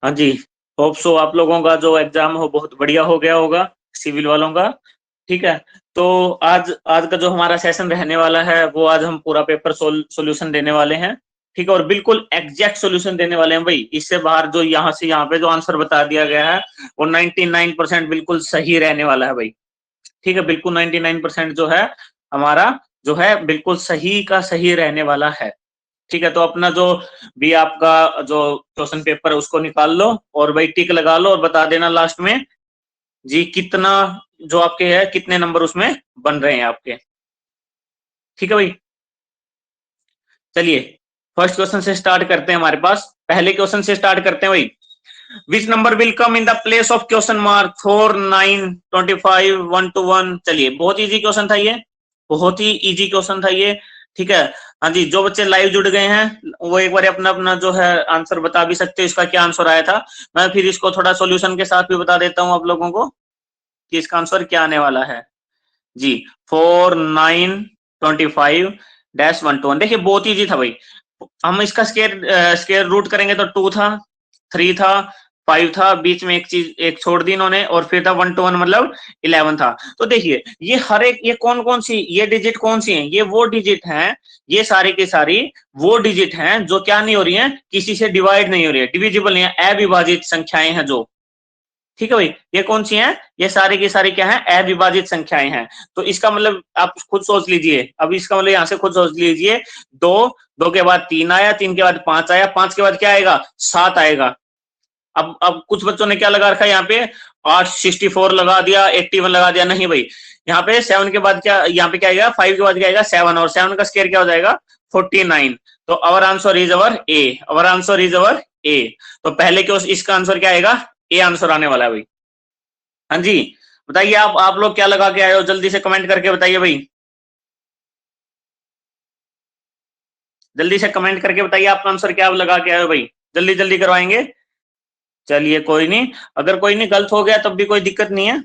हाँ जी, hope so आप लोगों का जो एग्जाम हो बहुत बढ़िया हो गया होगा, सिविल वालों का। ठीक है, तो आज आज का जो हमारा सेशन रहने वाला है वो आज हम पूरा पेपर सॉल्यूशन देने वाले हैं। ठीक है, और बिल्कुल एग्जैक्ट सॉल्यूशन देने वाले हैं भाई। इससे बाहर जो यहाँ से यहाँ पे जो आंसर बता दिया गया है वो 99% बिल्कुल सही रहने वाला है भाई। ठीक है, बिल्कुल 99% जो है हमारा जो है बिल्कुल सही का सही रहने वाला है। ठीक है, तो अपना जो भी आपका जो क्वेश्चन पेपर है उसको निकाल लो और भाई टिक लगा लो और बता देना लास्ट में जी कितना जो आपके है कितने नंबर उसमें बन रहे हैं आपके। ठीक है भाई, चलिए फर्स्ट क्वेश्चन से स्टार्ट करते हैं। हमारे पास पहले क्वेश्चन से स्टार्ट करते हैं भाई। Which number will come in the place of question mark 4, 9, 25, 1 to 1। चलिए बहुत इजी क्वेश्चन था ये, बहुत ही इजी क्वेश्चन था ये। ठीक है, हाँ जी, जो बच्चे लाइव जुड़ गए हैं वो एक बार अपना अपना जो है आंसर बता भी सकते हो, इसका क्या आंसर आया था। मैं फिर इसको थोड़ा सॉल्यूशन के साथ भी बता देता हूँ आप लोगों को कि इसका आंसर क्या आने वाला है जी। 4, 9, 25 डैश 1 to 1। देखिए बहुत इजी था भाई। हम इसका स्केयर रूट करेंगे तो 2 था, 3 था, 5 था, बीच में एक चीज एक छोड़ दी इन्होंने, और फिर था 1 to 1 मतलब 11 था। तो देखिए ये हर एक ये कौन कौन सी ये डिजिट कौन सी है, ये वो डिजिट हैं, ये सारी की सारी वो डिजिट हैं जो क्या नहीं हो रही हैं, किसी से डिवाइड नहीं हो रही है, डिविजिबल नहीं है, अविभाजित संख्याएं हैं जो। ठीक है भाई, ये कौन सी हैं, ये सारी की सारी क्या है, अविभाजित संख्याएं हैं। तो इसका मतलब आप खुद सोच लीजिए, अब इसका मतलब यहां से खुद सोच लीजिए। 2, 2 के बाद 3 आया, 3 के बाद 5 आया, 5 के बाद क्या आएगा, 7 आएगा। अब कुछ बच्चों ने क्या लगा रखा है यहाँ पे, 8, 64 लगा दिया, 81 लगा दिया। नहीं भाई, यहाँ पे 7 के बाद क्या, यहाँ पे क्या आएगा, 5 के बाद क्या आएगा 7, और 7 का स्क्वायर क्या हो जाएगा 49। तो our answer is our A, our answer is our A. तो पहले क्यों इसका आंसर क्या आएगा, ए आंसर आने वाला है भाई। हाँ जी, बताइए आप लोग क्या लगा के आए हो, जल्दी से कमेंट करके बताइए भाई, जल्दी से कमेंट करके बताइए आपका आंसर क्या लगा के आए हो भाई, जल्दी जल्दी करवाएंगे। चलिए कोई नहीं, अगर कोई नहीं गलत हो गया तब भी कोई दिक्कत नहीं है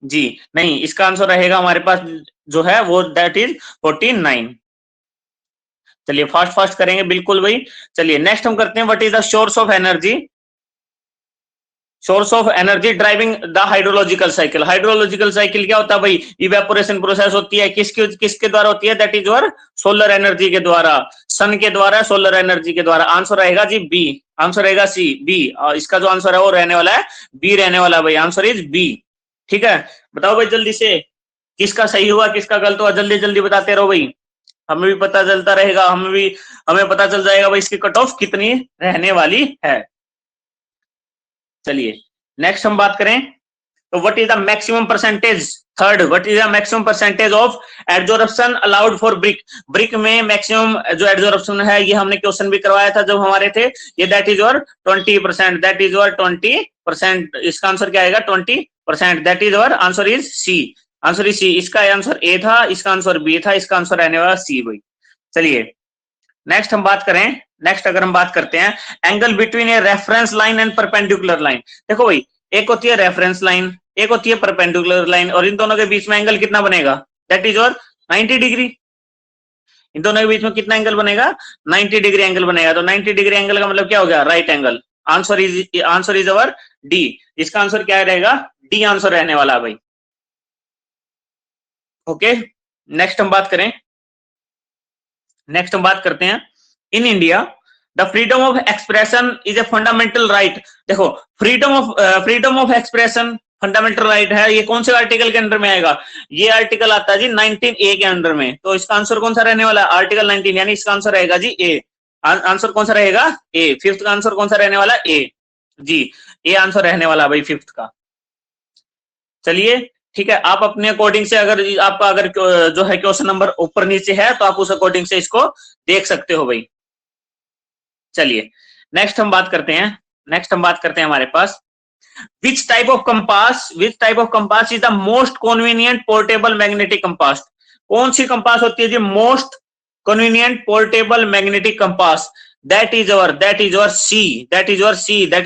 जी। नहीं, इसका आंसर रहेगा हमारे पास जो है वो दैट इज 49। चलिए फास्ट फास्ट करेंगे बिल्कुल भाई। चलिए नेक्स्ट हम करते हैं, what is the source of energy, source of energy driving the hydrological cycle. Hydrological cycle क्या होता है भाई, इवेपोरेशन प्रोसेस होती है, किसके द्वारा होती है, that is your solar energy के द्वारा, सन के द्वारा, सोलर एनर्जी के द्वारा। आंसर रहेगा जी बी, आंसर रहेगा सी बी, और इसका जो आंसर है वो रहने वाला है बी रहने वाला है भाई, आंसर इज बी। ठीक है, बताओ भाई जल्दी से किसका सही हुआ किसका गलत हुआ, जल्दी जल्दी बताते रहो भाई, हमें भी पता चलता रहेगा, हमें पता चल जाएगा भाई इसकी कट ऑफ कितनी रहने वाली है। चलिए नेक्स्ट हम बात करें तो what is the maximum percentage, third, what is the maximum percentage of adsorption allowed for brick. Brick में मैक्सिमम जो एड्जॉर्प्शन है ये हमने क्वेश्चन भी करवाया था जब हमारे थे, ये that is your 20%, that is your 20%। इसका आंसर क्या आएगा 20%, that is your answer is C, answer is C. इसका आंसर ए था, इसका आंसर बी था, इसका आंसर रहने वाला सी भाई। चलिए नेक्स्ट हम बात करें, नेक्स्ट अगर हम बात करते हैं angle between a reference line and perpendicular line. देखो भाई एक होती है रेफरेंस लाइन, एक होती है परपेंडिकुलर लाइन, और इन दोनों के बीच में एंगल कितना बनेगा, दैट इज योर 90 डिग्री। इन दोनों के बीच में कितना एंगल बनेगा, 90 डिग्री एंगल बनेगा। तो 90 डिग्री एंगल का मतलब क्या हो गया, right angle. Answer is our D, इसका आंसर क्या रहेगा, डी आंसर रहने वाला है भाई। ओके, नेक्स्ट हम बात करें, नेक्स्ट हम बात करते हैं in India the freedom of expression is a fundamental right. देखो freedom of expression fundamental right है, ये कौन से आर्टिकल के अंडर में आएगा, ये आर्टिकल आता है जी 19A के अंडर में। तो इसका आंसर कौन सा रहने वाला है, आर्टिकल 19, यानी इसका आंसर रहेगा जी ए। आंसर कौन सा रहेगा ए, फिफ्थ का आंसर कौन सा रहने वाला ए जी, ए आंसर रहने वाला भाई फिफ्थ का। चलिए ठीक है, आप अपने अकॉर्डिंग से अगर आपका अगर जो है क्वेश्चन नंबर ऊपर नीचे है तो आप उस अकॉर्डिंग से इसको देख सकते हो भाई। चलिए नेक्स्ट हम बात करते हैं, नेक्स्ट हम बात करते हैं हमारे पास which type of compass is the most convenient portable magnetic compass। कौन सी कंपास होती है जी most convenient portable magnetic compass, that is our C, that is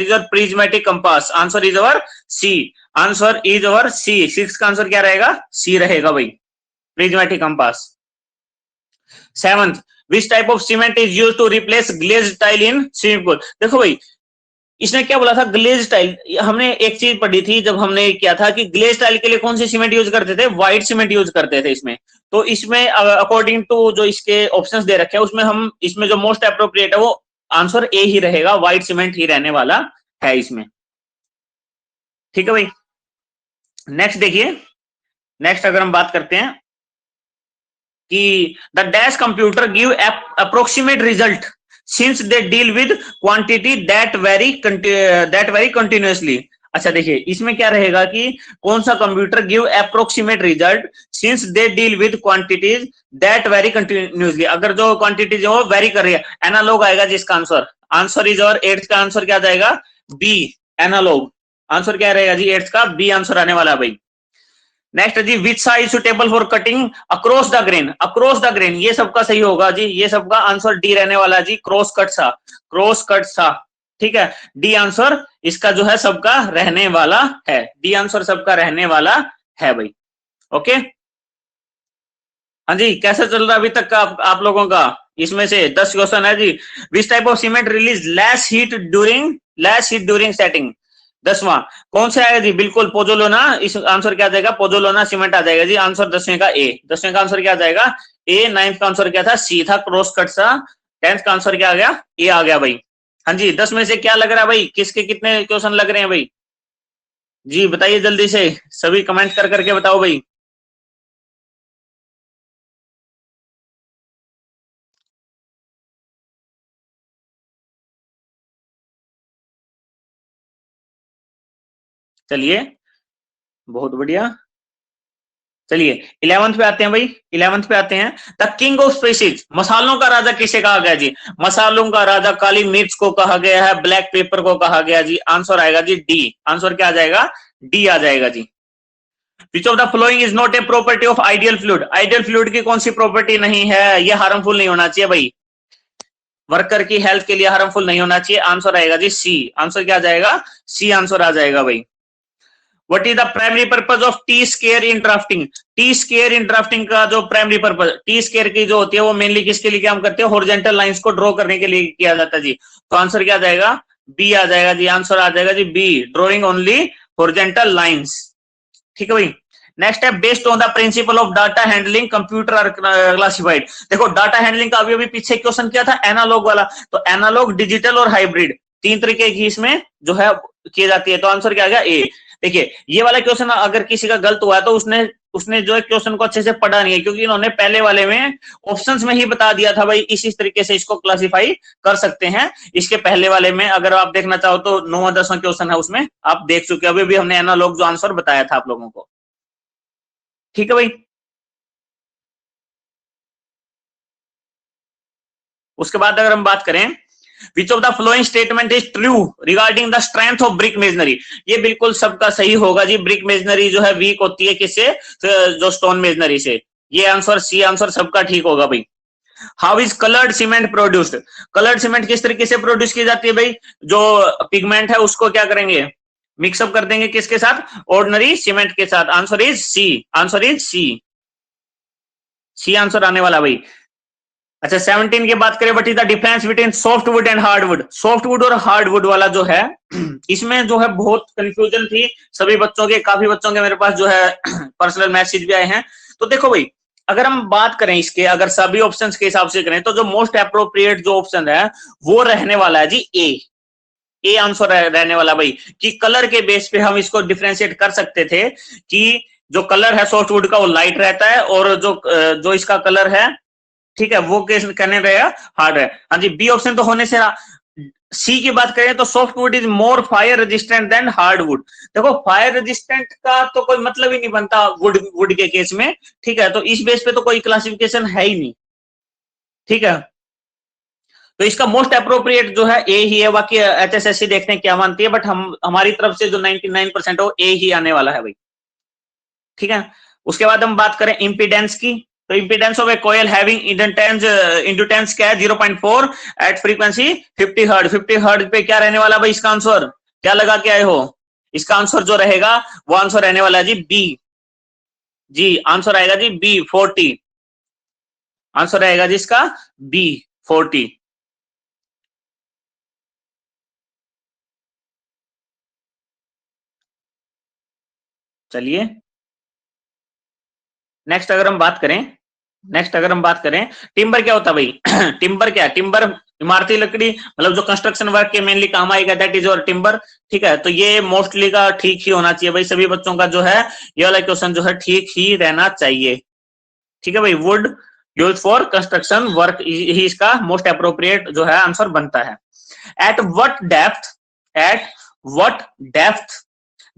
your prismatic compass, answer is our C, answer is our C। Six का answer क्या रहेगा, C रहेगा भाई, prismatic compass। Seventh, which type of cement is used to replace glazed tile in swimming pool। देखो भाई इसने क्या बोला था, ग्लेज टाइल। हमने एक चीज पढ़ी थी जब हमने किया था कि ग्लेज टाइल के लिए कौन सी सीमेंट यूज करते थे, व्हाइट सीमेंट यूज करते थे इसमें। तो इसमें अकॉर्डिंग टू जो इसके ऑप्शंस दे रखे हैं उसमें हम इसमें जो मोस्ट अप्रोप्रिएट है वो आंसर ए ही रहेगा, व्हाइट सीमेंट ही रहने वाला है इसमें। ठीक है भाई। नेक्स्ट देखिए, नेक्स्ट अगर हम बात करते हैं कि the dash computer give approximate result since they deal with quantity that very continuously. अच्छा देखिए इसमें क्या रहेगा कि कौन सा computer give approximate result since they deal with quantities that very continuously. अगर जो क्वांटिटीज है वो वेरी कर रही है, एनालॉग आएगा जिसका आंसर। आंसर इज और एट्थ का आंसर क्या जाएगा, बी, एनालॉग। आंसर क्या रहेगा जी, एट्थ का बी आंसर आने वाला है भाई। नेक्स्ट जी, विच सा is suitable for cutting across the grain. Across the grain ये सबका सही होगा जी, ये सबका आंसर डी रहने वाला जी, क्रॉस कट सा, क्रॉस कट सा। ठीक है, डी आंसर इसका जो है सबका रहने वाला है, डी आंसर सबका रहने वाला है भाई। ओके, हाँ जी, कैसे चल रहा है अभी तक का आप लोगों का? इसमें से 10 क्वेश्चन है जी। Which type of cement release less heat during setting. 10वां कौन से आएगा जी, बिल्कुल पोजोलोना। इस आंसर क्या आ जाएगा, पोजोलोना सीमेंट आ जाएगा जी। आंसर 10वें का ए, 10वें का आंसर क्या आ जाएगा, ए। 9th का आंसर क्या था, सी था, क्रॉस कट सा। 10th का आंसर क्या आ गया, ए आ गया भाई। हाँ जी, 10 में से क्या लग रहा है भाई, किसके कितने क्वेश्चन लग रहे हैं भाई? जी बताइए जल्दी से, सभी कमेंट कर करके बताओ भाई। चलिए बहुत बढ़िया। चलिए 11th पे आते हैं भाई, 11th पे आते हैं। द किंग ऑफ स्पाइसेस, मसालों का राजा किसे कहा गया जी? मसालों का राजा काली मिर्च को कहा गया है, ब्लैक पेपर को कहा गया जी। आंसर आएगा जी डी, आंसर क्या आ जाएगा, डी आ जाएगा जी। Which of the following is not a property of ideal fluid. Ideal fluid की कौन सी प्रॉपर्टी नहीं है, ये हार्मफुल नहीं होना चाहिए भाई, वर्कर की हेल्थ के लिए हार्मफुल नहीं होना चाहिए। आंसर आएगा जी सी, आंसर क्या आ जाएगा, सी आंसर आ जाएगा भाई। What is the primary purpose of T square in drafting. T square in drafting का जो प्राइमरी पर्पज, टी स्केयर की जो होती है वो मेनली किसके लिए काम करते हैं, हॉरिजॉन्टल लाइंस को ड्रॉ करने के लिए किया जाता है जी। तो आंसर क्या आ जाएगा, बी आ जाएगा जी, आंसर आ जाएगा जी B, drawing only horizontal lines. ठीक है भाई। नेक्स्ट है, based on the principle of data handling computer are classified. देखो डाटा हैंडलिंग का अभी अभी पीछे क्वेश्चन किया था एनालॉग वाला, तो एनालॉग, डिजिटल और हाइब्रिड, तीन तरीके की इसमें जो है की जाती है। तो आंसर क्या आ गया, ए। देखिए ये वाला क्वेश्चन अगर किसी का गलत हुआ है तो उसने उसने जो है क्वेश्चन को अच्छे से पढ़ा नहीं है, क्योंकि इन्होंने पहले वाले में ऑप्शंस में ही बता दिया था भाई इस तरीके से इसको क्लासिफाई कर सकते हैं। इसके पहले वाले में अगर आप देखना चाहो तो 9वां 10वां क्वेश्चन है, उसमें आप देख चुके हो, अभी भी हमने एनालॉग जो आंसर बताया था आप लोगों को। ठीक है भाई। उसके बाद अगर हम बात करें, विच of the following statement is true regarding the strength of brick masonry. ये बिल्कुल सबका सही होगा जी, ब्रिक मेजनरी जो है वीक होती है किससे, जो स्टोन मेजनरी से। ये आंसर सी आंसर सबका ठीक होगा भाई। How is coloured cement produced. Coloured cement किस तरीके से प्रोड्यूस की जाती है भाई, जो पिगमेंट है उसको क्या करेंगे, मिक्सअप कर देंगे किसके साथ, ऑर्डिनरी सीमेंट के साथ। Answer is C, answer is C, C answer आने वाला भाई। अच्छा 17 की बात करें, what is the difference between soft wood and hard wood. Soft wood और हार्ड वुड वाला जो है इसमें जो है बहुत कंफ्यूजन थी सभी बच्चों के, काफी बच्चों के मेरे पास जो है पर्सनल मैसेज भी आए हैं। तो देखो भाई, अगर हम बात करें इसके, अगर सभी ऑप्शंस के हिसाब से करें तो जो मोस्ट अप्रोप्रिएट जो ऑप्शन है वो रहने वाला है जी ए, ए आंसर रहने वाला भाई। कि कलर के बेस पे हम इसको डिफ्रेंशिएट कर सकते थे कि जो कलर है सॉफ्ट वुड का वो लाइट रहता है, और जो इसका कलर है, ठीक है, वो केस करने रहेगा हार्ड है। हाँ जी, बी ऑप्शन तो होने से। सी की बात करें तो soft wood is more fire resistant than hard wood. देखो फायर रेजिस्टेंट का तो कोई मतलब ही नहीं बनता वुड के केस में, ठीक है, तो इस बेस पे तो कोई क्लासिफिकेशन है ही नहीं। ठीक है, तो इसका मोस्ट अप्रोप्रिएट जो है ए ही है। बाकी एचएसएससी देखते हैं क्या मानती है, बट हमारी तरफ से जो 99% है वो ए ही आने वाला है भाई। ठीक है, उसके बाद हम बात करें इंपीडेंस की, तो impedance of A coil having inductance क्या है, 0.4 एट फ्रीक्वेंसी 50 हर्ट्ज। 50 हर्ट्ज पे क्या रहने वाला भाई, इसका आंसर क्या लगा के आए हो, इसका आंसर जो रहेगा वो आंसर रहने वाला है जी बी, जी आंसर आएगा जी बी 40, आंसर रहेगा जी इसका बी 40। चलिए नेक्स्ट अगर हम बात करें टिम्बर क्या होता है भाई टिम्बर क्या है? टिम्बर इमारती लकड़ी, मतलब जो कंस्ट्रक्शन वर्क के मेनली काम आएगा, दैट इज योर टिम्बर। ठीक है, तो ये मोस्टली का ठीक ही होना चाहिए भाई, सभी बच्चों का जो है ये वाला क्वेश्चन जो है ठीक ही रहना चाहिए। ठीक है भाई, wood use for construction work ही इसका मोस्ट अप्रोप्रिएट जो है आंसर बनता है। At what depth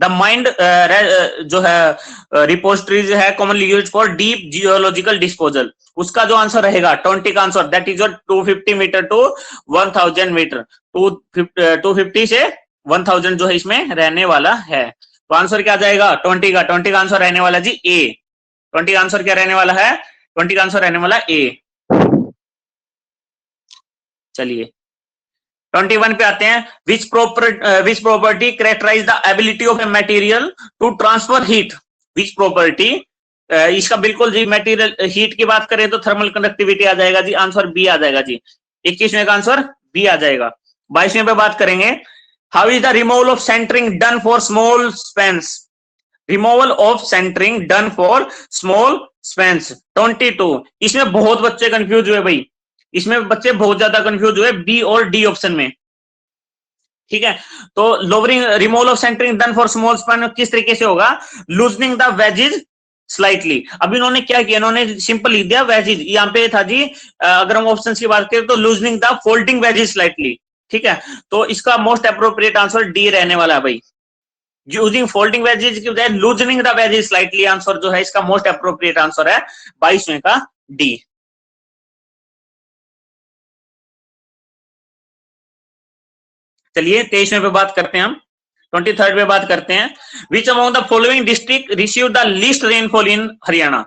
the mined जो है रिपोजिटरीज है commonly use for deep geological disposal, उसका जो आंसर रहेगा 20 का answer, that is your 250 metre to 1000 metre, 250 से 1000 जो है इसमें रहने वाला है। तो आंसर क्या जाएगा 20 का आंसर रहने वाला जी ए। 20 का आंसर क्या रहने वाला है? 20 का आंसर रहने वाला ए। चलिए 21 पे आते हैं। Which property characterise the ability of a material to transfer heat? Which property, इसका बिल्कुल जी मटेरियल हीट की बात करें तो थर्मल कंडक्टिविटी आ जाएगा जी, आंसर बी आ जाएगा जी। 21वें का आंसर बी आ जाएगा। 22वें पे बात करेंगे। How is the removal of centering done for small spans? Removal of centering done for small spans 22। इसमें बहुत बच्चे कंफ्यूज हुए भाई, इसमें बच्चे बहुत ज्यादा कंफ्यूज हुए बी और डी ऑप्शन में। ठीक है, तो lowering removal of centering done for small span किस तरीके से होगा? Loosening the wedges slightly. अब इन्होंने क्या किया, इन्होंने सिंपल लिख दिया वेजेज, यहाँ पे था जी अगर हम ऑप्शन की बात करें तो loosening the folding wedges slightly. ठीक है, तो इसका मोस्ट अप्रोप्रिएट आंसर डी रहने वाला है भाई। यूजिंग फोल्डिंग वेजेज की बजाय loosening the wedges slightly answer जो है इसका मोस्ट अप्रोप्रिएट आंसर है 22वें का डी। चलिए 23वें पे बात करते हैं हम, 23rd पे बात करते हैं। Which among the following district receive the least rainfall in Haryana?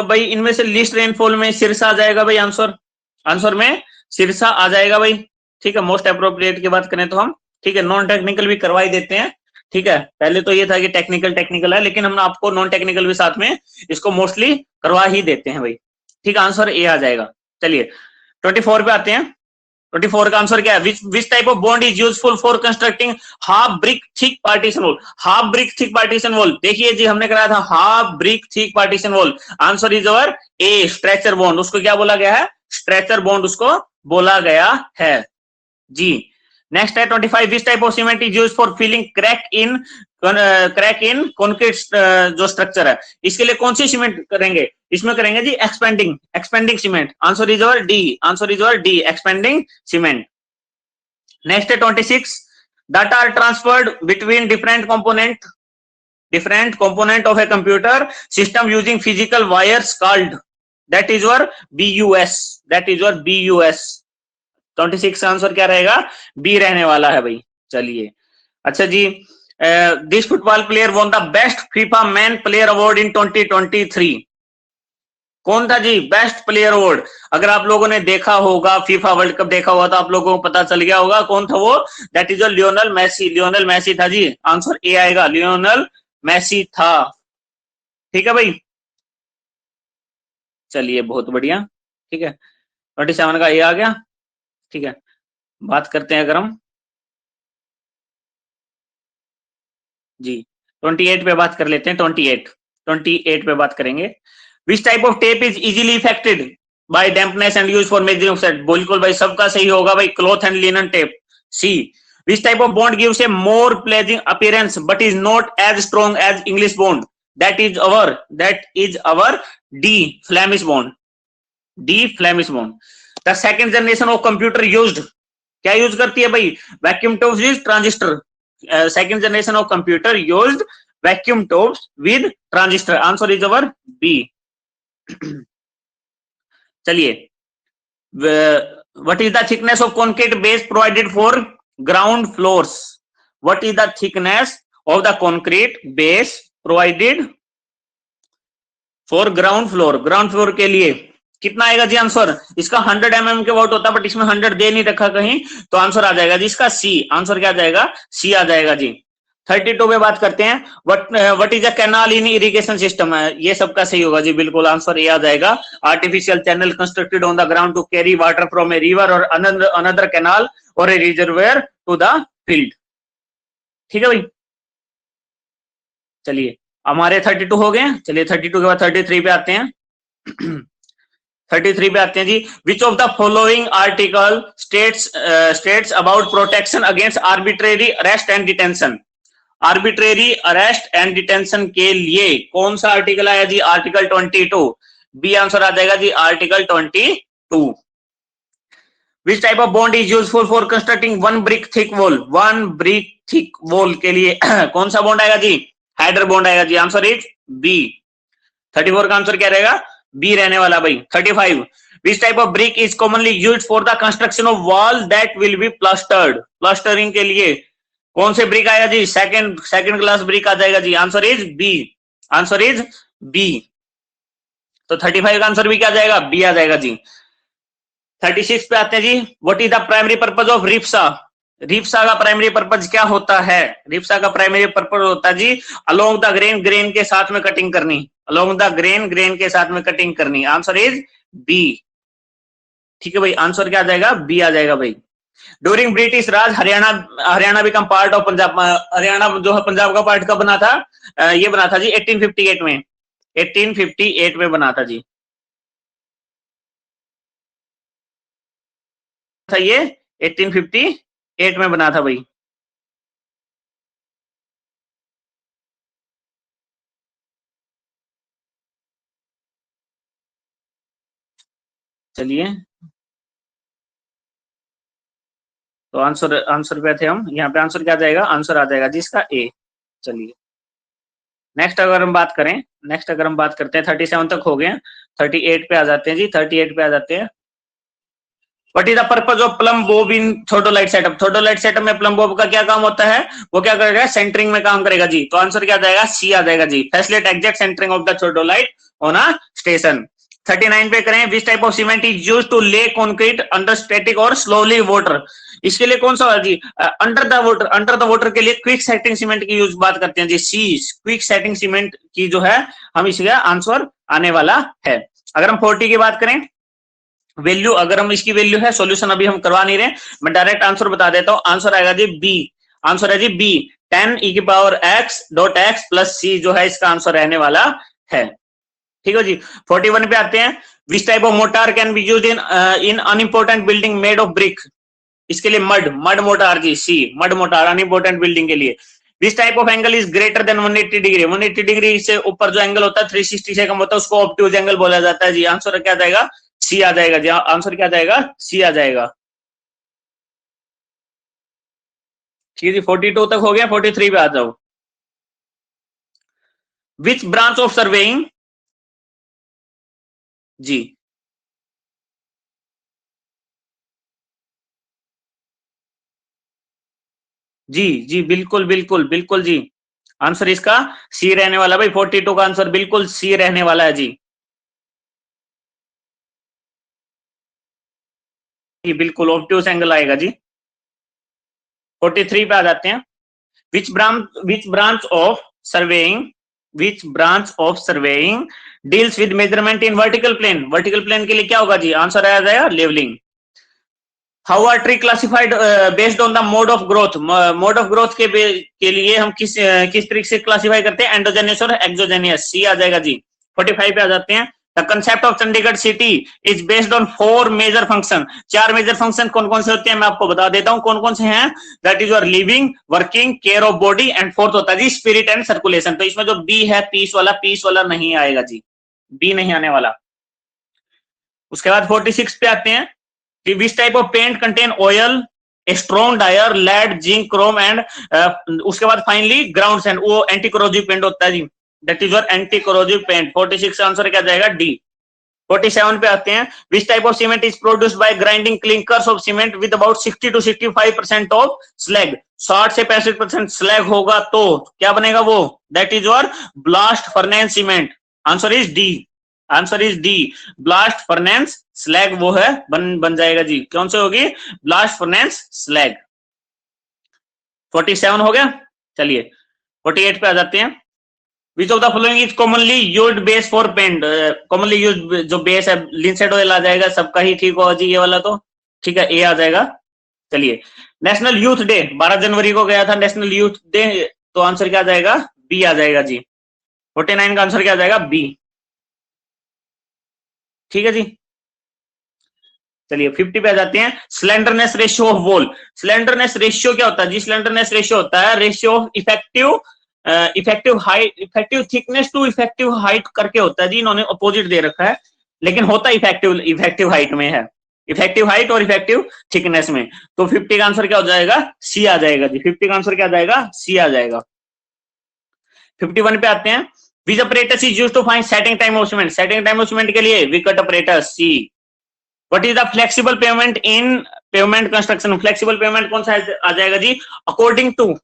भाई इनमें से लीस्ट रेनफॉल में सिरसा आ जाएगा भाई, आंसर में सिरसा आ जाएगा भाई। ठीक है, मोस्ट अप्रोप्रिएट की बात करें तो हम, ठीक है, नॉन टेक्निकल भी करवा ही देते हैं। ठीक है, पहले तो ये था कि टेक्निकल है, लेकिन हम आपको नॉन टेक्निकल भी साथ में इसको मोस्टली करवा ही देते हैं भाई। ठीक है, आंसर ए आ जाएगा। चलिए 24 पे आते हैं। 24 का आंसर क्या है? विच type of bond is useful for constructing half brick thick partition wall? Half brick thick partition wall, देखिए जी हमने कराया था half brick thick partition wall, answer is our A stretcher bond. उसको क्या बोला गया है? स्ट्रेचर बॉन्ड उसको बोला गया है जी। नेक्स्ट है 25। Which type of cement is use for filling crack in concrete जो स्ट्रक्चर है, इसके लिए कौन सी सीमेंट करेंगे? इसमें करेंगे जी expanding cement, answer is our D expanding cement. Next है 26। Data are transferred between different component of a computer system using physical wires called, that is your BUS। 26 का आंसर क्या रहेगा? बी रहने वाला है भाई। चलिए अच्छा जी, this football player won the best FIFA man player award in 2023। कौन था जी बेस्ट प्लेयर अवार्ड? अगर आप लोगों ने देखा होगा फीफा वर्ल्ड कप देखा हुआ तो आप लोगों को पता चल गया होगा कौन था वो, दैट इज लियोनेल मैसी था जी, आंसर ए आएगा, लियोनेल मैसी था। ठीक है भाई, चलिए बहुत बढ़िया। ठीक है, 27 का ए आ गया। ठीक है, बात करते हैं अगर हम जी 28 पे बात कर लेते हैं। 28 पे बात करेंगे। Which type of tape is easily affected by dampness and use for measuring offset? बिल्कुल भाई सबका सही होगा भाई, cloth and linen tape, C. Which type of bond gives a more pleasing appearance but is not as strong as English bond? That is our D Flemish bond. The second generation of computer used, क्या use करती है भाई? Vacuum tubes with transistor. Second generation of computer used vacuum tubes with transistor, answer is our B. चलिए, what is the thickness of concrete base provided for ground floors? What is the thickness of the concrete base provided for ground floor के लिए कितना आएगा जी answer? इसका 100 mm के what होता है, but इसमें 100 दे नहीं रखा कहीं, तो आंसर आ जाएगा जी इसका सी। आंसर क्या आ जाएगा? सी आ जाएगा जी। 32 पे बात करते हैं। What is a canal in irrigation system? है ये सबका सही होगा जी, बिल्कुल आंसर ए आ जाएगा। Artificial channel constructed on the ground to carry water from a river और अनदर कैनाल और a reservoir to the field. ठीक है भाई, चलिए हमारे 32 हो गए। चलिए 32 के बाद 33 पे आते हैं। 33 पे आते हैं जी। Which of the following article states about protection against arbitrary arrest and detention. Arbitrary arrest and detention के लिए कौन सा आर्टिकल आया जी? आर्टिकल 22। बी आंसर आ जाएगा जी article 22। Which type of bond is useful for constructing one brick thick wall? One brick thick wall के लिए कौन सा बॉन्ड आएगा जी? हाइड्र बॉन्ड आएगा जी। Answer is B. 34 का आंसर क्या रहेगा? बी रहने वाला भाई। 35 Which type of brick is commonly used for the construction of wall that will be plastered? Plastering के लिए कौन से ब्रिक आएगा जी? सेकंड क्लास ब्रिक आ जाएगा जी। Answer is B. Answer is B. तो 35 का आंसर भी क्या आ जाएगा? बी आ जाएगा जी। 36 पे आते हैं जी। What is the primary purpose of RIPSA? RIPSA का प्राइमरी पर्पज क्या होता है? रिप्सा का प्राइमरी पर्पज होता है जी अलोंग द ग्रेन के साथ में कटिंग करनी। अलोंग द ग्रेन के साथ में कटिंग करनी। Answer is B. ठीक है भाई, आंसर क्या आ जाएगा? बी आ जाएगा भाई। During British Raj Haryana become part of Punjab. Haryana जो है पंजाब का पार्ट कब बना था? ये बना था जी 1858 में। 1858 में बना था जी। था ये 1858 में बना था भाई। चलिए तो आंसर पे थे हम। यहाँ पे आंसर क्या आ जाएगा? आंसर आ जाएगा जी इसका ए। चलिए नेक्स्ट अगर हम बात करते हैं 37 तक हो गए। 38 पे आ जाते हैं जी। 38 पे आ जाते हैं। What is the purpose of plumb bob in theodolite setup? Theodolite setup में प्लम बोब का क्या काम होता है? वो क्या करेगा? सेंटरिंग में काम करेगा जी। तो आंसर क्या आ जाएगा? सी आ जाएगा जी। Facilitate exact centering of the theodolite on a station. 39 पे करें। Which type of cement is used to lay concrete under static or slowly water? इसके लिए कौन सा है जी? अंडर द वाटर के लिए क्विक सेटिंग सीमेंट की यूज बात करते हैं जी। सी क्विक सेटिंग सीमेंट की जो है हम इसका आंसर आने वाला है। अगर हम 40 की बात करें वैल्यू, अगर हम इसकी वैल्यू है, सॉल्यूशन अभी हम करवा नहीं रहे, मैं डायरेक्ट आंसर बता देता हूं। आंसर आएगा जी बी। आंसर है जी बी। 10 e की power x dot x plus C जो है इसका आंसर रहने वाला है। ठीक है जी। 41 पे आते हैं। Which type of motor can be used in unimportant building made of brick? इसके लिए मड मोटार जी। सी मड मोटार अनइम्पोर्टेंट बिल्डिंग के लिए। विच type of angle is greater than 180 degree? 180 degree से ऊपर जो एंगल होता है 360 से कम होता है उसको ऑब्ट्यूज एंगल बोला जाता है जी। आंसर क्या जाएगा? सी आ जाएगा जी। आंसर क्या जाएगा? सी आ जाएगा। ठीक है जी। 42 तक हो गया। 43 पे आ जाओ। विच ब्रांच ऑफ सर्वेइंग जी? जी जी बिल्कुल बिल्कुल बिल्कुल जी। आंसर इसका सी रहने वाला भाई। 42 का आंसर बिल्कुल सी रहने वाला है जी। जी बिल्कुल ऑब्ट्यूज एंगल आएगा जी। 43 पे आ जाते हैं। Which branch of surveying deals with measurement in vertical plane? Vertical plane के लिए क्या होगा जी? आंसर आ जाएगा levelling. How are tree classified based on the mode of growth? Mode of growth के लिए हम किस तरीके से क्लासिफाई करते हैं? एंडोजेनियस और एक्सोजेनियस। सी आ जाएगा जी। 45 पे आ जाते हैं। The concept of Chandigarh city is based on 4 major function. 4 major function कौन कौन से होते हैं मैं आपको बता देता हूं कौन कौन से हैं। That is your living, working, care of body and fourth होता है जी स्पिरिट एंड सर्कुलेशन। तो इसमें जो बी है पीस वाला नहीं आएगा जी। बी नहीं आने वाला। उसके बाद 46 पे आते हैं। Which type of paint contain oil, strong drier, lead, zinc, chrome and उसके बाद फाइनली ग्राउंड सैंड। वो एंटी कोरोजिव पेंट होता है जी। That is your anti corrosive paint. 46 answer क्या जाएगा? डी। 47 पे आते हैं। Which type of cement is produced by grinding clinkers of cement with about 60 to 65% of slag? 60 से 65% स्लैग होगा तो क्या बनेगा वो? That is your blast furnace cement. Answer is D. Answer is D. Blast furnace slag वो है बन जाएगा जी। कौन से होगी? Blast furnace slag. 47 हो गया। चलिए 48 पे आ जाते हैं। Which of the following is commonly used base for paint? Commonly used जो बेस है लिंसेट ऑयल आ जाएगा। सबका ही ठीक होगा जी ये वाला तो। ठीक है, ए आ जाएगा। चलिए नेशनल यूथ डे 12 जनवरी को गया था नेशनल यूथ डे। तो आंसर क्या आ जाएगा? बी आ जाएगा जी। 49 का आंसर क्या आ जाएगा? बी। ठीक है जी। चलिए 50 पे आ जाते हैं। Slenderness ratio of wall. Slenderness ratio क्या होता है जी? स्लेंडरनेस रेशियो होता है ratio of effective height, effective thickness to effective height करके होता है जी। इन्होंने अपोजिट दे रखा है, लेकिन होता इफेक्टिव हाइट में है, इफेक्टिव हाइट और इफेक्टिव थिकनेस में। तो 50 का आंसर क्या हो जाएगा? सी आ जाएगा जी। 50 का आंसर क्या आ जाएगा? सी आ जाएगा। 51 पे आते हैं। Which operator is used to find setting time of cement. Setting time of cement के लिए Vicat operator C. What is the flexible pavement in pavement construction. Flexible pavement कौन सा आ जाएगा जी? अकॉर्डिंग टू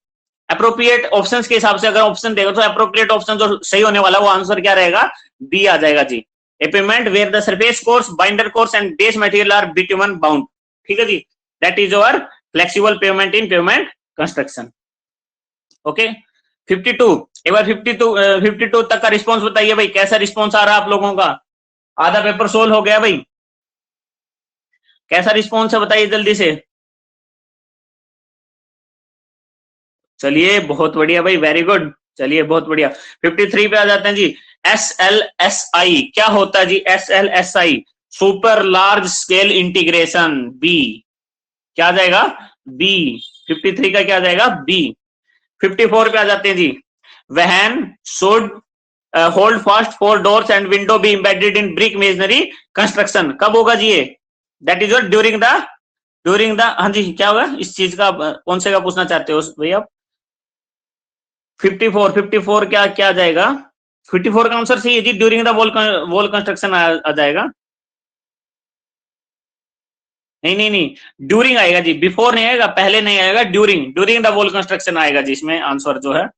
अप्रोप्रिएट ऑप्शंस के हिसाब से अगर ऑप्शन देगा तो अप्रोप्रिएट ऑप्शन जो सही होने वाला वो आंसर क्या रहेगा? बी आ जाएगा जी। A pavement where the surface course, binder course and base material are bitumen bound. ठीक है जी, that is your flexible pavement in pavement construction. Okay 52। एक बार 52 तक का रिस्पॉन्स बताइए भाई, कैसा रिस्पॉन्स आ रहा है आप लोगों का? आधा पेपर सोल्व हो गया भाई, कैसा रिस्पॉन्स है बताइए जल्दी से। चलिए बहुत बढ़िया भाई, वेरी गुड। चलिए बहुत बढ़िया। 53 पे आ जाते हैं जी। SLSI क्या होता है जी? SLSI super large scale integration. B क्या आ जाएगा? बी। 53 का क्या आ जाएगा? बी। 54 पे आ जाते हैं जी। When should hold fast for doors and window be embedded in brick masonry construction. कब होगा जी ये? दैट इज ड्यूरिंग द हाँ जी क्या होगा इस चीज का? कौन से का पूछना चाहते हो भैया आप? 54 क्या क्या आ जाएगा? 54 का आंसर सही है जी, ड्यूरिंग द वॉल कंस्ट्रक्शन आ जाएगा। नहीं नहीं नहीं, ड्यूरिंग आएगा जी, बिफोर नहीं आएगा, पहले नहीं आएगा, ड्यूरिंग द वॉल कंस्ट्रक्शन आएगा जी इसमें आंसर जो है।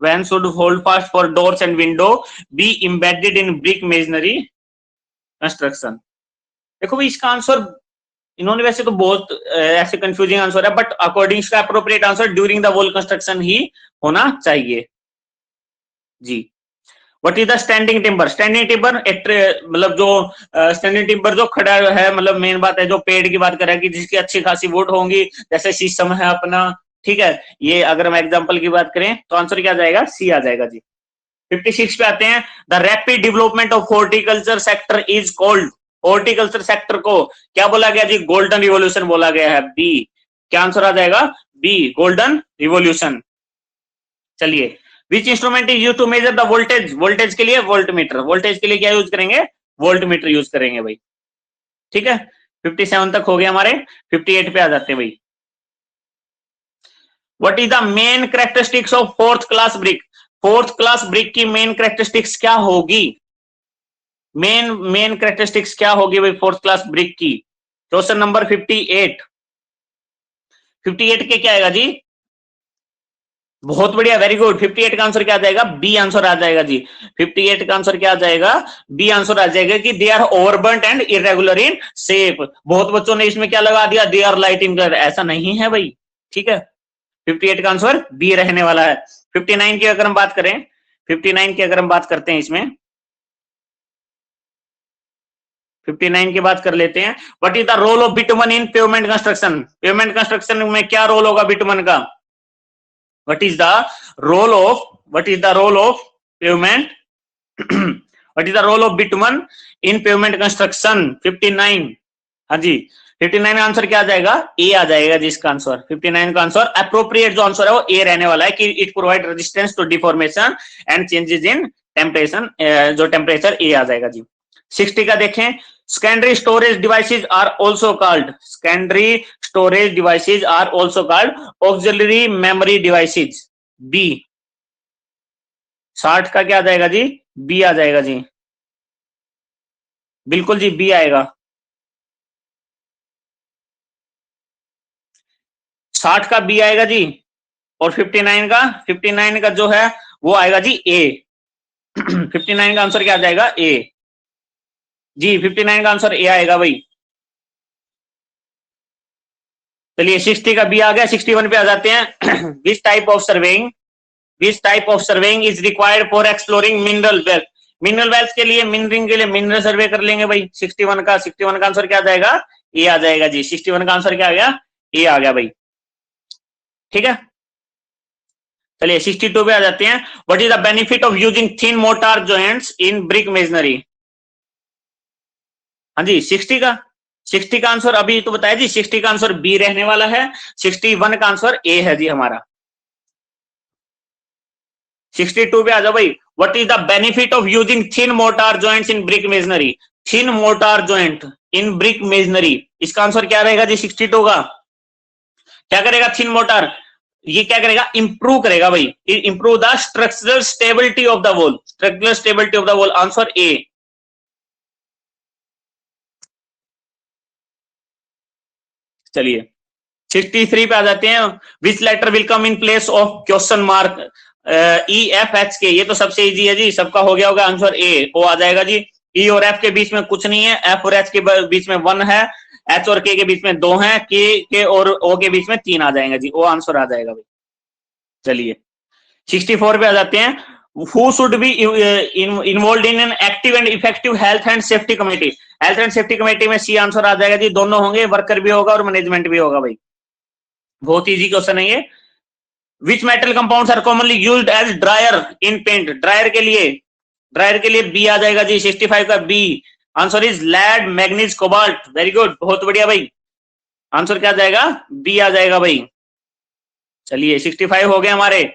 When should hold fast for doors and window be embedded in brick masonry construction। देखो भाई इसका आंसर इन्होंने वैसे तो बहुत ऐसे कंफ्यूजिंग आंसर है, बट अकॉर्डिंग इसका appropriate answer during the wall construction ही होना चाहिए जी। What is the standing timber. Standing timber मतलब जो स्टैंडिंग टिम्बर जो खड़ा है, मतलब मेन बात है जो पेड़ की बात करें कि जिसकी अच्छी खासी वुड होंगी, जैसे शीशम है अपना। ठीक है, ये अगर हम एग्जांपल की बात करें तो आंसर क्या आ जाएगा? सी आ जाएगा जी। 56 पे आते हैं। The rapid development of horticulture sector is called. Horticulture sector को क्या बोला गया जी? गोल्डन रिवॉल्यूशन बोला गया है। बी क्या आंसर आ जाएगा? B golden revolution. चलिए which instrument is use to measure the voltage. Voltage के लिए वोल्टमीटर। वोल्टेज के लिए क्या यूज करेंगे? वोल्टमीटर यूज करेंगे भाई। ठीक है 57 तक हो गया हमारे। 58 पे आ जाते हैं भाई। What is the main characteristics of fourth class brick. Fourth class brick की मेन कैरेक्टरिस्टिक्स क्या होगी? मेन कैरेक्टरिस्टिक्स क्या होगी भाई फोर्थ क्लास ब्रिक की? Question number 58। 58 के क्या आएगा जी? बहुत बढ़िया, वेरी गुड। 58 का आंसर क्या आ जाएगा? बी आंसर आ जाएगा जी। 58 का आंसर क्या आ जाएगा? बी आंसर आ जाएगा कि they are overburnt and irregular in shape. बहुत बच्चों ने इसमें क्या लगा दिया? They are light in colour. ऐसा नहीं है भाई। ठीक है 58 का आंसर बी रहने वाला है। 59 की अगर हम बात करें, 59 की अगर हम बात करते हैं इसमें 59 की बात कर लेते हैं। What is the role of bitumen in pavement construction. Pavement construction में क्या रोल होगा बिटुमन का? What is the role of pavement what is the role of bitumen in pavement construction. 59 हाँ जी 59 का आंसर क्या आ जाएगा? ए आ जाएगा जी इसका आंसर। 59 का आंसर अप्रोप्रिएट जो आंसर है वो ए रहने वाला है कि it provide resistance to deformation and changes in temperature. जो टेम्परेचर ए आ जाएगा जी। 60 का देखें। secondary storage devices are also called auxiliary memory devices। B 60 का क्या आ जाएगा जी? बी आ जाएगा जी, बिल्कुल जी बी आएगा। 60 का बी आएगा जी, और 59 का जो है वो आएगा जी ए। 59 का आंसर क्या आ जाएगा? ए जी। 59 का आंसर ए आएगा भाई। चलिए 60 का बी आ गया। 61 पे आ जाते हैं। Which type of surveying is required for exploring mineral wealth. Mineral wealth के लिए मिनरल सर्वे कर लेंगे भाई। 61 का आंसर क्या आ जाएगा? ए आ जाएगा जी। 61 का आंसर क्या आ गया? ए आ गया भाई। ठीक है, चलिए 62 पे आ जाते हैं। What is the benefit of using thin motor joints in brick masonry? हाँ जी 60 का आंसर अभी तो बताया जी, 60 का आंसर बी रहने वाला है, 61 का आंसर ए है जी हमारा। 62 पे आ जाओ भाई। What is the benefit of using thin motor joints in brick masonry? Thin motor joint in brick masonry, इसका आंसर क्या रहेगा जी 62 का? क्या करेगा थिन मोटार? ये क्या करेगा? इंप्रूव करेगा भाई, improve the structural stability of the wall, structural stability of the wall, answer A. चलिए 63 पे आ जाते हैं। Which letter will come in place of question mark? E F H K, ये तो सबसे इजी है जी, सबका हो गया होगा, आंसर ए ओ आ जाएगा जी। ई और एफ के बीच में कुछ नहीं है, एफ और एच के बीच में 1 है, एच और के बीच में 2 है, के और ओ के बीच में 3 आ जाएगा जी, ओ आंसर आ जाएगा भाई। चलिए 64 पे आ जाते हैं। Who should be involve in an active and effective health and safety committee? Health and safety committee में सी आंसर आ जाएगा जी, दोनों होंगे, वर्कर भी होगा और मैनेजमेंट भी होगा भाई, बहुत इजी क्वेश्चन है ये। Which metal compounds are commonly used as dryer in paint? Dryer के लिए बी आ जाएगा जी, 65 का B, answer is lead manganese cobalt, very good, बहुत बढ़िया भाई, आंसर क्या आ जाएगा? बी आ जाएगा भाई। चलिए 65 हो गए हमारे,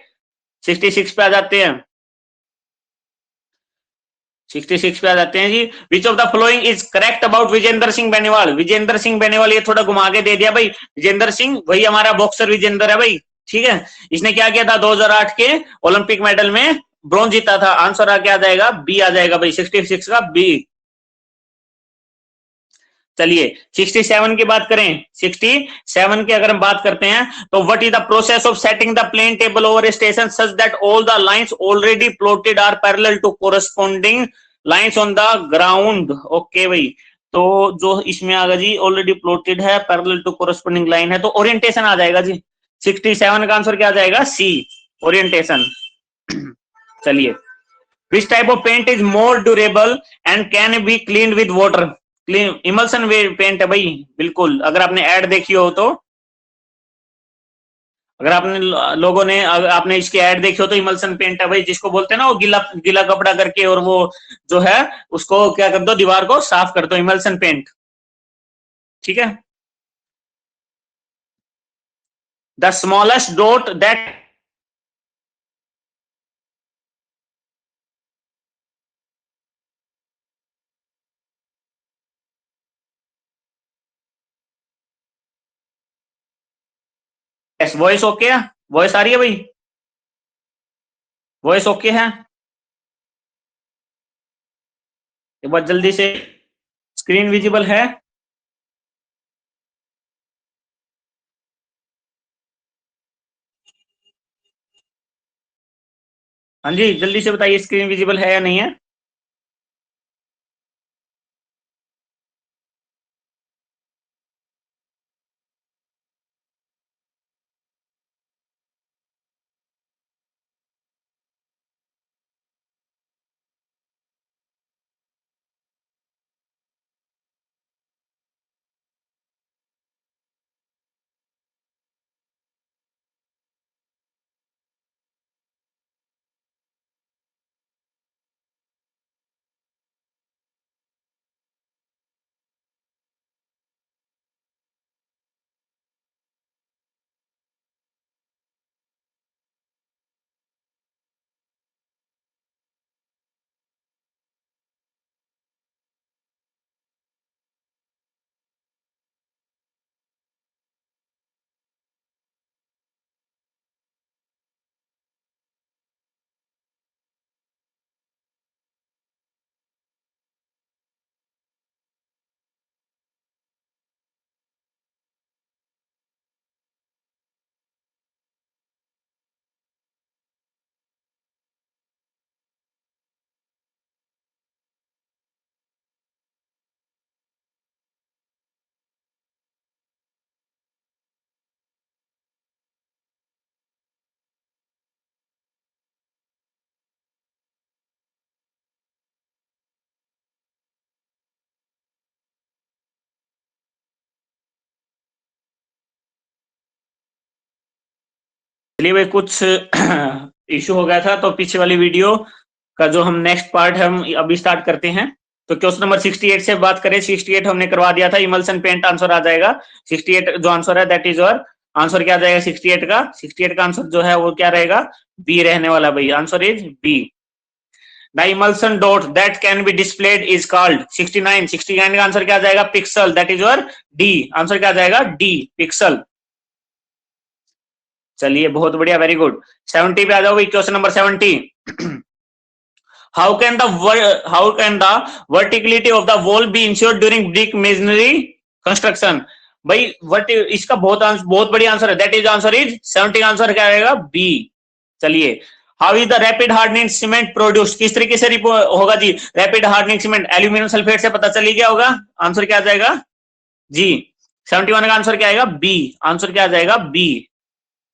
66 पे आ जाते हैं। 66 पे आ जाते हैं जी। Which of the following is correct about Vijendra Singh Beniwal? Vijendra Singh Beniwal, ये थोड़ा घुमा के दे दिया भाई, विजेंद्र सिंह वही हमारा बॉक्सर विजेंद्र है भाई, ठीक है। इसने क्या किया था 2008 के ओलंपिक मेडल में ब्रॉन्ज जीता था, आंसर आ क्या आ जाएगा? बी आ जाएगा भाई, 66 का बी। चलिए 67 की बात करें, 67 की अगर हम बात करते हैं तो what is the process of setting the plane table over a station such that all the lines already plotted are parallel to corresponding lines on the ground? Okay भाई, तो जो इसमें आएगा जी ऑलरेडी प्लॉटेड है, पैरेलल टू कोरस्पॉन्डिंग लाइन है, तो orientation आ जाएगा जी, 67 का आंसर क्या आ जाएगा? C, orientation. चलिए which type of paint is more durable and can be clean with water? Clean emulsion वे पेंट है भाई, बिल्कुल, अगर आपने ऐड देखी हो तो, अगर आपने लोगों ने अगर आपने इसकी ऐड देखी हो तो इमल्सन पेंट है भाई, जिसको बोलते हैं ना वो गीला गीला कपड़ा करके और वो जो है उसको क्या कर दो, दीवार को साफ कर दो, इमल्सन पेंट, ठीक है। The smallest dot that, voice okay है? वॉइस आ रही है भाई? वॉइस ओके है? एक बार जल्दी से, स्क्रीन विजिबल है? हाँ जी जल्दी से बताइए, स्क्रीन विजिबल है या नहीं है? चलिए भाई, कुछ इशू हो गया था तो पीछे वाली वीडियो का जो हम नेक्स्ट पार्ट है हम अभी स्टार्ट करते हैं। तो क्वेश्चन नंबर 68 से बात करें, 68 हमने करवा दिया था, इमल्सन पेंट आंसर आ जाएगा। 68 जो आंसर है दैट इज योर आंसर। क्या आ जाएगा 68 का आंसर जो है वो क्या रहेगा, बी रहने वाला भाई। Answer is B. The emulsion dot that can be displayed is called 69 का आंसर क्या आ जाएगा, pixel. That is your D. Answer क्या आ जाएगा, डी, पिक्सल। चलिए बहुत बढ़िया, वेरी गुड। 70 पे आ जाओ भाई, question number 70। How can the verticality of the wall be ensured during brick masonry construction. भाई इसका बहुत बढ़िया आंसर है, that is answer is 70 answer क्या आएगा, बी। चलिए, how is the rapid hardening cement produce, किस तरीके से होगा जी rapid hardening cement, aluminium sulphate से, पता चली गया होगा। आंसर क्या आ जाएगा जी, 71 का आंसर क्या आएगा, बी। आंसर क्या आ जाएगा, बी।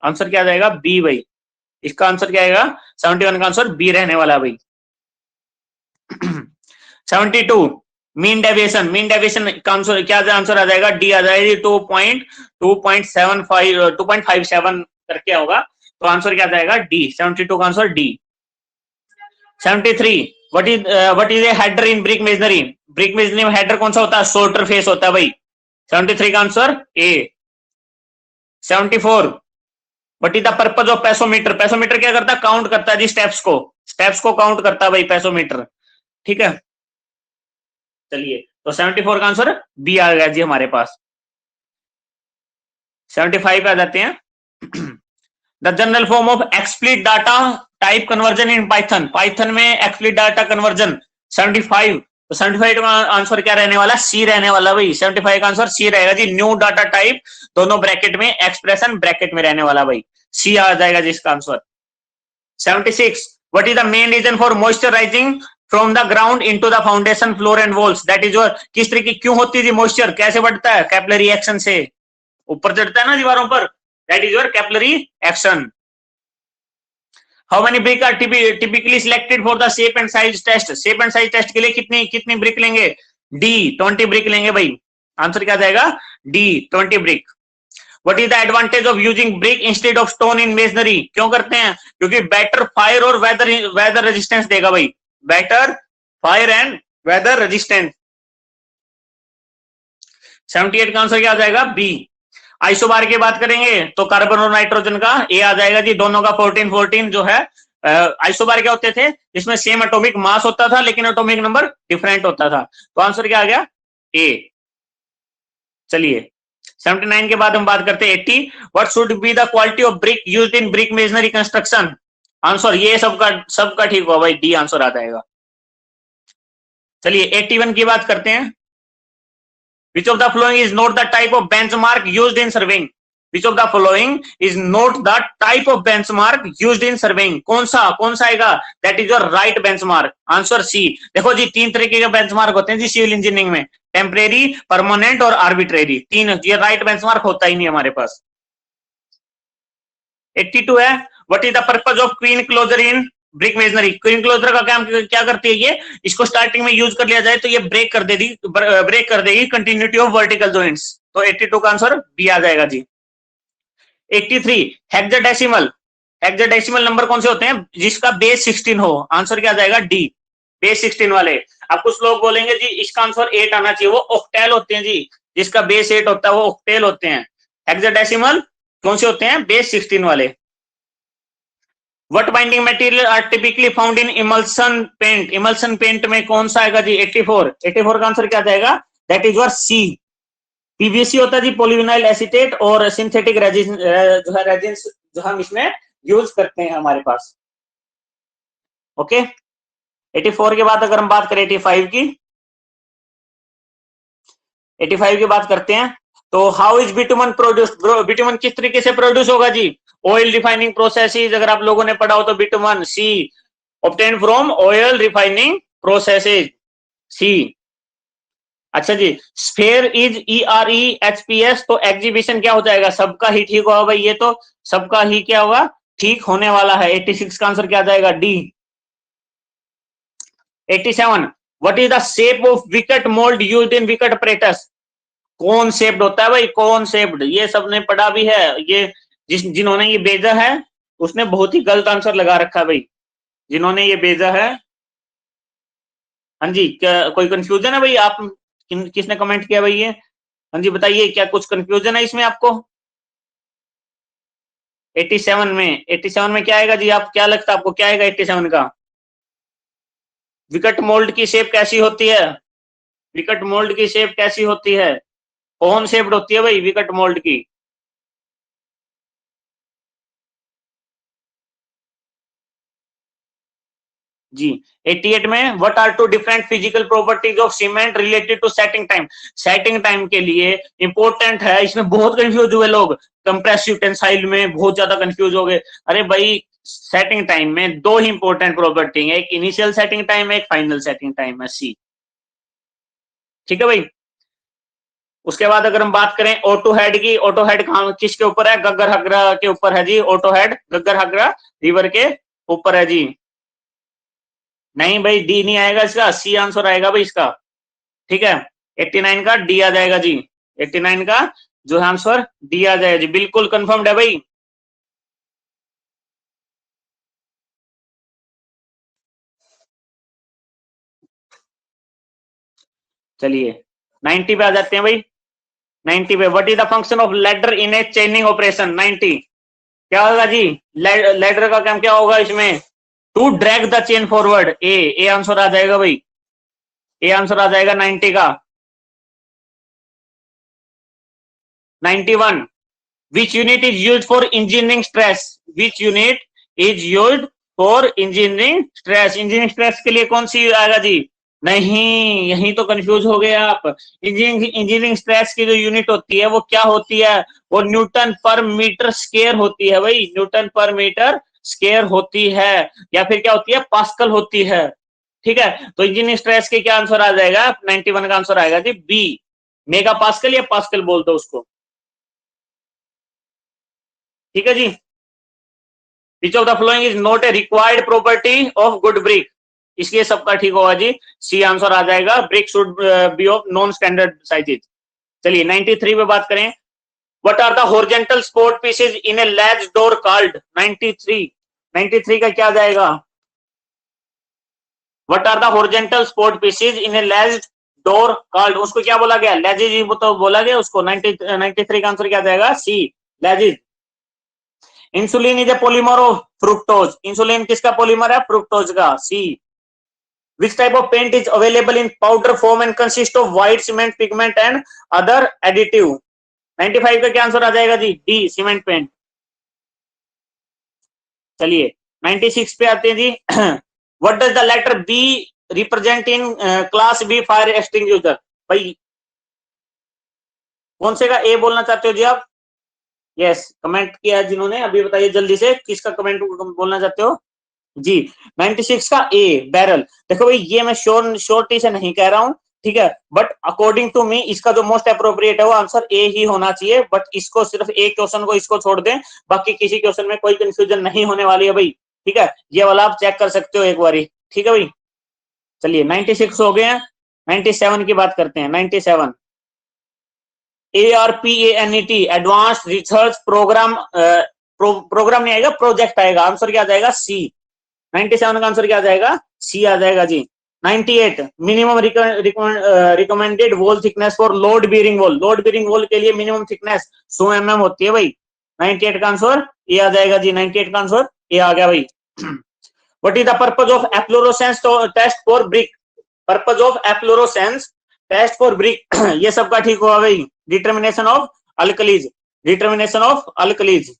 आंसर क्या आ जाएगा, बी भाई। इसका आंसर क्या आएगा, 71 का आंसर बी रहने वाला है भाई। 72 मीन डेविएशन, मीन डेविएशन का आंसर क्या आंसर आ जाएगा, डी आ जाएगी। 2.57 करके होगा, तो आंसर क्या आ जाएगा, डी। 72 का answer D. 73 what is a header in brick masonry, brick masonry में हेडर कौन सा होता है, शॉर्टर फेस होता है भाई। 73 का answer A. 74 what is the purpose of piezometer, piezometer क्या करता है, काउंट करता है जी स्टेप्स को काउंट करता है भाई पेसोमीटर, ठीक है। चलिए, तो 74 का आंसर बी आ गया जी हमारे पास। 75 पे आ जाते हैं। The general form of explicit data type conversion in Python, Python में एक्सप्लिट डाटा कन्वर्जन 75। तो 75 का आंसर क्या रहने वाला, सी रहने वाला भाई। 75 का आंसर सी रहेगा जी, न्यू डाटा टाइप दोनों ब्रैकेट में, एक्सप्रेशन ब्रैकेट में रहने वाला भाई, सी आ जाएगा जिसका answer. 76 what is the main reason for moisturising from the ground into the foundation floor and walls, that is your, किस तरीके क्यों होती है मॉइस्चर, कैसे बढ़ता है, कैपिलरी एक्शन से ऊपर चढ़ता है ना दीवारों पर, that is your capillary action. How many brick are typically selected for the shape and size test, shape and size test के लिए कितनी ब्रिक लेंगे, डी 20 ब्रिक लेंगे भाई। आंसर क्या जाएगा, D 20 brick. What is the advantage of using brick instead of stone in masonry, क्यों करते हैं, क्योंकि बेटर फायर और वेदर रेजिस्टेंस देगा भाई, better fire and weather resistance. 78 का आंसर क्या आ जाएगा, बी। आइसोबार की बात करेंगे तो कार्बन और नाइट्रोजन का ए आ जाएगा जी, दोनों का 14 जो है। आइसोबार क्या होते थे, इसमें सेम एटॉमिक मास होता था लेकिन एटॉमिक नंबर डिफरेंट होता था, तो आंसर क्या आ गया, ए। चलिए, 79 के बाद हम बात करते हैं 80 what should be the quality of brick used in brick masonry construction. Answer ये सबका ठीक हुआ भाई, डी आंसर आ जाएगा। चलिए 81 की बात करते हैं। Which of the following is not the type of benchmark used in surveying? Which of the following is not the type of benchmark used in surveying? कौन सा आएगा, that is your right benchmark. Answer C. देखो जी, 3 तरीके के benchmark होते हैं जी सिविल इंजीनियरिंग में, टेम्परेरी, परमानेंट और आर्बिट्रेरी, 3। ये राइट बेंचमार्क होता ही नहीं हमारे पास। 82 है, what is the purpose of queen closer in brick masonry, queen closer का काम क्या करती है, ये इसको स्टार्टिंग में यूज कर लिया जाए तो ये ब्रेक कर देगी कंटिन्यूटी ऑफ वर्टिकल जॉइंट्स, तो 82 का आंसर बी आ जाएगा जी। 83 हेक्साडेसिमल नंबर कौन से होते हैं, जिसका बेस 16 हो, आंसर क्या आ जाएगा, डी, बेस 16 वाले। अब कुछ लोग बोलेंगे जी इसका आंसर 8 आना चाहिए, वो ऑक्टेल होते हैं जी, जिसका बेस 8 होता है वो ऑक्टेल होते हैं। हेक्साडेसिमल कौन से होते हैं, बेस 16 वाले। What binding material are typically found in emulsion paint? Emulsion paint में कौन सा आएगा जी, 84 का आंसर क्या जाएगा, that is your C। PVC होता है जी, पॉलीविनाइल एसीटेट, और सिंथेटिक रेजिन जो है रेजिन्स जो हम इसमें यूज करते हैं हमारे पास। ओके, 84 के बाद अगर हम बात करें 85 की बात करते हैं, तो how is bitumen produced, bitumen किस तरीके से प्रोड्यूस होगा जी, ऑयल रिफाइनिंग प्रोसेसेस, अगर आप लोगों ने पढ़ा हो तो bitumen C, obtained from oil refining processes, C. अच्छा जी, स्फेयर इज EREHPS, तो एग्जीबिशन क्या हो जाएगा, सबका ही ठीक होगा भाई, ये तो सबका ही क्या होगा, ठीक होने वाला है। 86 का आंसर क्या आ जाएगा, D. 87 what is the shape of wicket mould used in wicket apparatus, कौन शेप्ड होता है भाई, कौन शेप्ड, ये सबने पढ़ा भी है, ये जिन्होंने ये भेजा है उसने बहुत ही गलत आंसर लगा रखा है भाई, जिन्होंने ये भेजा है। हाँ जी, क्या कोई कंफ्यूजन है भाई? आप किसने कमेंट किया भाई ये? हाँ जी बताइए, क्या कुछ कंफ्यूजन है इसमें आपको? 87 में, 87 में क्या आएगा जी? आप क्या लगता है आपको, क्या आएगा 87 का? विकट मोल्ड की शेप कैसी होती है? विकट मोल्ड की शेप कैसी होती है? कौन शेप्ड होती है भाई विकट मोल्ड की? जी 88 में, what are two different physical properties of cement related to setting time? Setting time के लिए इंपॉर्टेंट है, इसमें बहुत कंफ्यूज हुए लोग, कंप्रेसिव टेंसाइल में बहुत ज्यादा कंफ्यूज हो गए। अरे भाई सेटिंग टाइम में दो ही इंपॉर्टेंट प्रॉपर्टी है, एक इनिशियल सेटिंग टाइम है, एक फाइनल सेटिंग टाइम है, सी। ठीक है भाई। उसके बाद अगर हम बात करें ऑटो हेड की, ऑटो हेड कहां किसके ऊपर है? गग्गर हगरा के ऊपर है जी। ऑटो हेड गग्गर हगरा रिवर के ऊपर है जी। नहीं भाई, डी नहीं आएगा इसका, सी आंसर आएगा भाई इसका। ठीक है, 89 का डी आ जाएगा जी। 89 का जो है आंसर डी आ जाएगा जी, बिल्कुल कंफर्म्ड है भाई। चलिए 90 पे आ जाते हैं भाई। 90 पे, what is the function of ladder in A चेनिंग operation? 90 क्या होगा जी? लैडर का काम क्या होगा इसमें? To drag the chain forward. A answer आ जाएगा भाई, ए आंसर आ जाएगा 90 का। 91, which unit is used for engineering stress? Which unit is used for engineering stress? engineering stress के लिए कौन सी आएगा जी? नहीं, यही तो कंफ्यूज हो गए आप। इंजीनियरिंग स्ट्रेस की जो यूनिट होती है वो क्या होती है? वो न्यूटन पर मीटर स्क्वायर होती है भाई, न्यूटन पर मीटर स्क्वायर होती है, या फिर क्या होती है? पास्कल होती है। ठीक है, तो इंजीनियरिंग स्ट्रेस के क्या आंसर आ जाएगा? 91 का आंसर आएगा जी बी, मेगा पास्कल या पास्कल बोल दो उसको। ठीक है जी। Which of the following is not a required property of good brick? इसलिए सबका ठीक होगा जी, सी आंसर आ जाएगा, brick should be of non standard sizes. चलिए 93 पे बात करें, what are the horizontal support pieces in a ledge door called? 93, 93 का क्या जाएगा? What are the horizontal support pieces in a ledge door called? उसको क्या बोला गया? लैजेज तो बोला गया उसको। 93 का आंसर क्या जाएगा? C, ledges. Insulin is a polymer of fructose? Insulin किसका पॉलीमर है? फ्रुक्टोज का, C. Which type of paint is available in powder form and consist of white cement pigment and other additive? 95 का क्या answer आ जाएगा जी? D, cement paint. चलिए 96 पे आते हैं जी। What does the letter B represent in class B fire extinguisher? भाई कौन से का ए बोलना चाहते हो जी आप? यस, कमेंट किया जिन्होंने, अभी बताइए जल्दी से किसका कमेंट बोलना चाहते हो जी? 96 का ए, बैरल। देखो भाई ये मैं श्योरिटी से नहीं कह रहा हूं, ठीक है, बट अकॉर्डिंग टू मी इसका जो मोस्ट अप्रोप्रिएट है वो आंसर ए ही होना चाहिए। बट इसको सिर्फ एक क्वेश्चन को इसको छोड़ दें, बाकी किसी क्वेश्चन में कोई कंफ्यूजन नहीं होने वाली है भाई। ठीक है, ये वाला आप चेक कर सकते हो एक बारी। ठीक है भाई, चलिए 96 हो गए हैं। 97 की बात करते हैं। 97 ARPANET, advance research program, program नहीं आएगा, प्रोजेक्ट आएगा। आंसर क्या जाएगा? सी। 97 का आंसर क्या जाएगा? सी आ जाएगा जी। 98, minimum recommended wall thickness for load bearing wall? Load bearing wall के लिए मिनिमम थिकनेस 100 mm होती है भाई। 98 का आंसर ए आ जाएगा जी। 98 का आंसर ए आ गया भाई। What is the purpose of efflorescence test for brick? Purpose of efflorescence test for brick, ये सबका ठीक हुआ भाई। Determination of alkalis, determination of alkalis,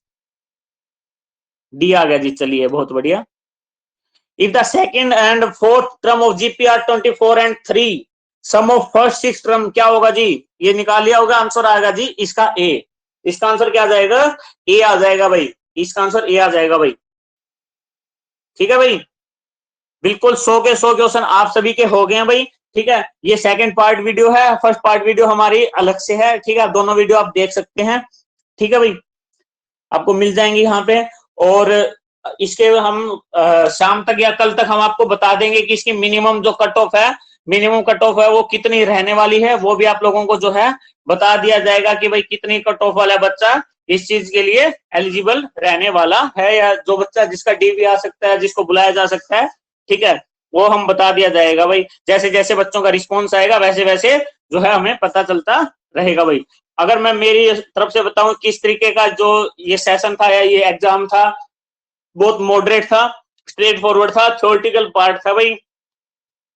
D आ गया जी। चलिए बहुत बढ़िया। If the second and fourth term of GP are 24 and 3, sum of first 6 term क्या होगा जी? ये निकाल लिया होगा, आंसर आएगा जी इसका ए। इसका आंसर क्या आ जाएगा? ए आ जाएगा भाई, इसका आंसर ए आ जाएगा भाई। ठीक है भाई, बिल्कुल 100 के 100 क्वेश्चन आप सभी के हो गए हैं भाई। ठीक है, ये सेकंड पार्ट वीडियो है, फर्स्ट पार्ट वीडियो हमारी अलग से है। ठीक है, दोनों वीडियो आप देख सकते हैं। ठीक है भाई, आपको मिल जाएंगे यहाँ पे, और इसके हम शाम तक या कल तक हम आपको बता देंगे कि इसकी मिनिमम जो कट ऑफ है, मिनिमम कट ऑफ है वो कितनी रहने वाली है, वो भी आप लोगों को जो है बता दिया जाएगा कि भाई कितनी कट ऑफ वाला बच्चा इस चीज के लिए एलिजिबल रहने वाला है, या जो बच्चा जिसका डी भी आ सकता है, जिसको बुलाया जा सकता है, ठीक है, वो हम बता दिया जाएगा भाई। जैसे जैसे बच्चों का रिस्पॉन्स आएगा वैसे वैसे जो है हमें पता चलता रहेगा भाई। अगर मैं मेरी तरफ से बताऊं किस तरीके का जो ये सेशन था या ये एग्जाम था, बहुत मॉडरेट था, स्ट्रेट फॉरवर्ड था, थ्योरेटिकल पार्ट था भाई,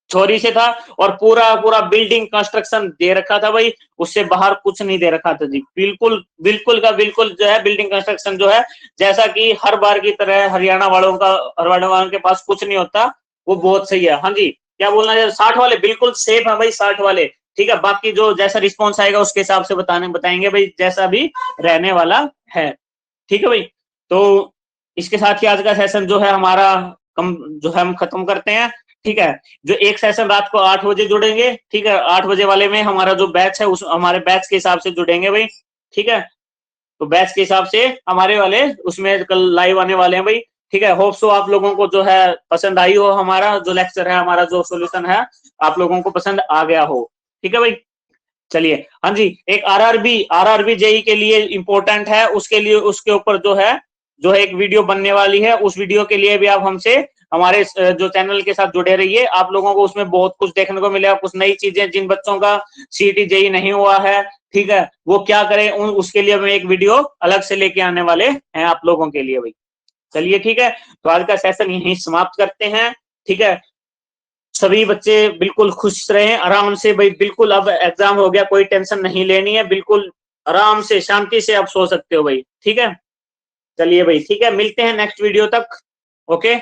थ्योरी से था, और पूरा पूरा बिल्डिंग कंस्ट्रक्शन दे रखा था भाई, उससे बाहर कुछ नहीं दे रखा था जी। बिल्कुल बिल्कुल का बिल्कुल जो है बिल्डिंग कंस्ट्रक्शन जो है, जैसा कि हर बार की तरह हरियाणा वालों के पास कुछ नहीं होता, वो बहुत सही है। हाँ जी, क्या बोलना है, 60 वाले बिल्कुल सेफ है भाई, 60 वाले, ठीक है। बाकी जो जैसा रिस्पॉन्स आएगा उसके हिसाब से बताएंगे भाई, जैसा भी रहने वाला है, ठीक है भाई। तो इसके साथ ही आज का सेशन जो है हमारा जो है हम खत्म करते हैं, ठीक है। जो एक सेशन रात को 8 बजे जुड़ेंगे, ठीक है, 8 बजे वाले में हमारा जो बैच है उस हमारे बैच के हिसाब से जुड़ेंगे भाई, ठीक है। तो बैच के हिसाब से हमारे वाले उसमें कल लाइव आने वाले हैं भाई, ठीक है। होप सो आप लोगों को जो है पसंद आई हो, हमारा जो लेक्चर है, हमारा जो सोल्यूशन है, आप लोगों को पसंद आ गया हो, ठीक है भाई। चलिए, हाँ जी, एक आरआरबी जेई के लिए इंपॉर्टेंट है, उसके लिए उसके ऊपर जो है एक वीडियो बनने वाली है, उस वीडियो के लिए भी आप हमसे हमारे जो चैनल के साथ जुड़े रहिए। आप लोगों को उसमें बहुत कुछ देखने को मिलेगा, कुछ नई चीजें, जिन बच्चों का सीईटी जेई नहीं हुआ है, ठीक है, वो क्या करें, उसके लिए हम एक वीडियो अलग से लेके आने वाले हैं आप लोगों के लिए भाई। चलिए ठीक है, तो आज का सेशन यहीं समाप्त करते हैं, ठीक है। सभी बच्चे बिल्कुल खुश रहें, आराम से भाई, बिल्कुल अब एग्जाम हो गया, कोई टेंशन नहीं लेनी है, बिल्कुल आराम से शांति से आप सो सकते हो भाई, ठीक है। चलिए भाई, ठीक है, मिलते हैं नेक्स्ट वीडियो तक, ओके।